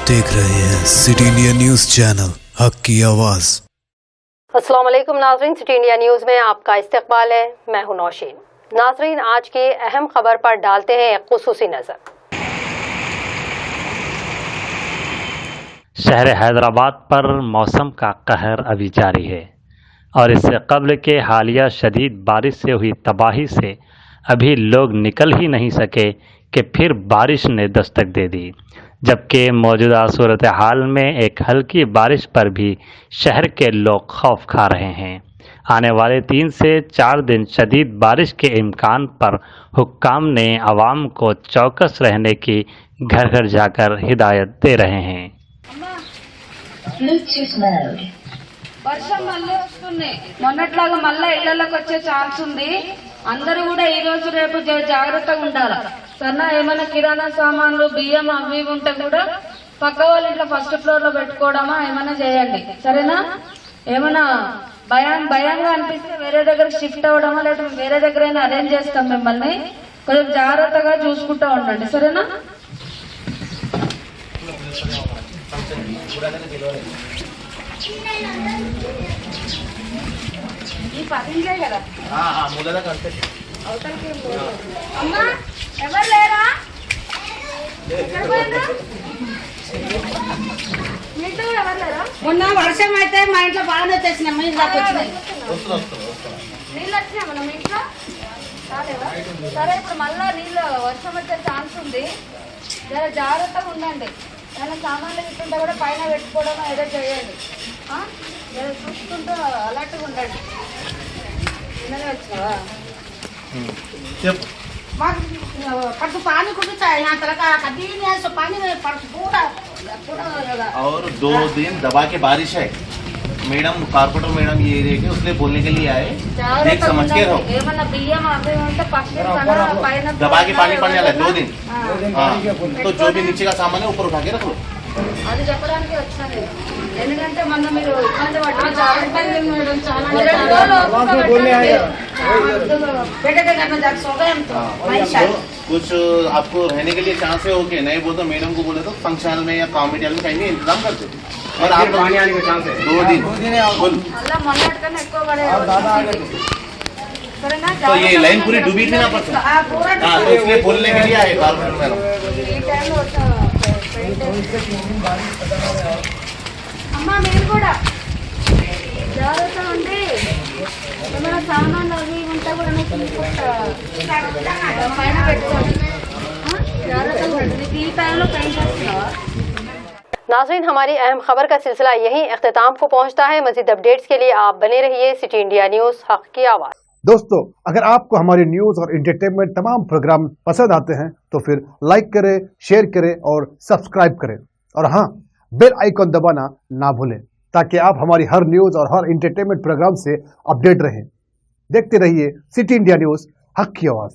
देख रहे हैं सिटी इंडिया न्यूज चैनल, हक की आवाज। अस्सलाम वालेकुम नाजरीन, सिटी इंडिया न्यूज में आपका इस्तकबाल है। मैं हूं नौशीन। नाजरीन, आज की अहम खबर पर डालते हैं एक खुसूसी नजर। शहर हैदराबाद पर मौसम का कहर अभी जारी है और इससे कबल के हालिया शदीद बारिश से हुई तबाही से अभी लोग निकल ही नहीं सके कि फिर बारिश ने दस्तक दे दी। जबकि मौजूदा सूरत हाल में एक हल्की बारिश पर भी शहर के लोग खौफ खा रहे हैं। आने वाले 3 से 4 दिन शदीद बारिश के इम्कान पर हुक्काम ने आवाम को चौकस रहने की घर घर जाकर हिदायत दे रहे हैं। వర్షం మళ్ళీ వస్తుంది, మొన్నట్లాగా మళ్ళీ ఇళ్లలోకి వచ్చే ఛాన్స్ ఉంది. అందరూ కూడా ఈ రోజు రేపు జాగ్రత్తగా ఉండాలి. సన్నా ఏమైనా కిరాణా సామాన్లు బియ్యం అవి ఉంటే కూడా పక్క వాళ్ళ ఇంట్లో ఫస్ట్ ఫ్లోర్ లో పెట్టుకోవడమా ఏమైనా చేయండి, సరేనా? ఏమైనా భయంగా అనిపిస్తే వేరే దగ్గర షిఫ్ట్ అవ్వడమా లేకపోతే వేరే దగ్గర అరేంజ్ చేస్తాం. మిమ్మల్ని కొంచెం జాగ్రత్తగా చూసుకుంటూ ఉండండి, సరేనా? ఈ పదించే కదా అవతలకి అమ్మా ఎవరు లేరా? మీతో ఎవరు లేరా? మొన్న వర్షం అయితే మా ఇంట్లో బాగానే తెచ్చినాం. నీళ్ళు వచ్చినా మన మీ ఇంట్లో రాలేవా? సరే, ఇప్పుడు మళ్ళా నీళ్ళు వర్షం వచ్చే ఛాన్స్ ఉంది. జర జాగ్రత్తగా ఉండండి. ఏమైనా సామాన్లు ఇస్తుంటే కూడా పైన పెట్టుకోవడం ఏదో చేయండి. జర చూసుకుంటూ అలర్ట్గా ఉండండి. నిన్ననే వచ్చావా? पट पानी कुछ चाहिए यहाँ तरह का कभी नहीं है, सो पानी में पूरा और 2 दिन दबा के बारिश है। मैडम कारपोरेटर मैडम ये एरिया के उसने बोलने के लिए आए, देख समझ के रहो। ఏమన్నా బియ్యం అవి ఉంటే పక్కన పైన दबा के पानी पड़ने वाला है 2 दिन। हाँ, तो जो भी नीचे का सामान है ऊपर उठा के रख लो। అది చెప్పడానికి వచ్చాను. ఎందుకంటే మొన్న మీరు ఇబ్బంది పడ్డారు. చాలా ఇబ్బంది మేడం, చాలా कुछ आपको रहने के लिए चांस है, ओके नहीं बोल तो मैडम को बोले तो फंक्शन में या कॉमेडी में कहीं इंतजाम करते। और आप पानी आने का चांस है 2 दिन అలా మొన్నటికన్నా ఎక్కువ పడే. तो ये लाइन पूरी डूबी थी ना परसों। हाँ, तो इसलिए बोलने के लिए आए कारपोरेटर मैडम। ఈ టైంలో అమ్మా మీరు కూడా జాగ్రత్త ఉండి ఏమైనా సామాన్లు అవి ఉంటే కూడా పైన పెట్టుకోండి. జాగ్రత్తగా ఉంటుంది. ఈ టైంలో పెయింట్ చేస్తున్నావా? नाज़रीन, हमारी अहम खबर का सिलसिला यहीं अख्तिताम को पहुंचता है। मज़ीद अपडेट्स के लिए आप बने रहिए सिटी इंडिया न्यूज़, हक की आवाज़। दोस्तों, अगर आपको हमारी न्यूज और एंटरटेनमेंट तमाम प्रोग्राम पसंद आते हैं तो फिर लाइक करें, शेयर करें और सब्सक्राइब करें। और हाँ, बेल आइकॉन दबाना ना भूलें ताकि आप हमारी हर न्यूज और हर एंटरटेनमेंट प्रोग्राम से अपडेट रहें। देखते रहिए सिटी इंडिया न्यूज, हक की आवाज़।